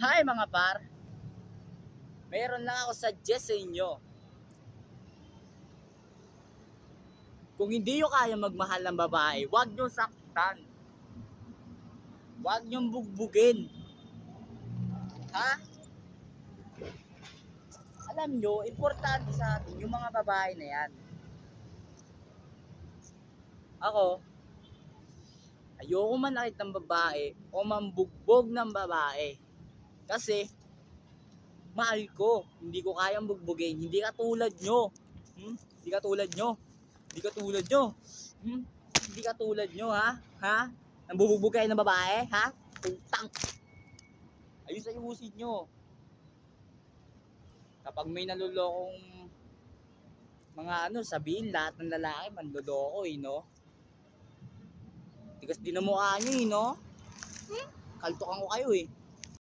Hi mga par, mayroon lang ako suggest sa inyo. Kung hindi nyo kaya magmahal ng babae, huwag nyo saktan. Huwag nyo bugbugin. Ha? Alam nyo, importante sa atin yung mga babae na yan. Ako, ayoko manakit ng babae o mambugbog ng babae. Kasi, mahal ko. Hindi ko kayang bugbugin. Hindi katulad nyo. Hindi katulad nyo. Hindi katulad nyo. Hindi katulad nyo, ha? Ha? Nambubugbog kayo ng babae, ha? Putang. Ayusin nyo. Kapag may nalulokong mga sabihin lahat ng lalaki manloloko no? Tigas din ang mukha nyo no? Kaltokan ko kayo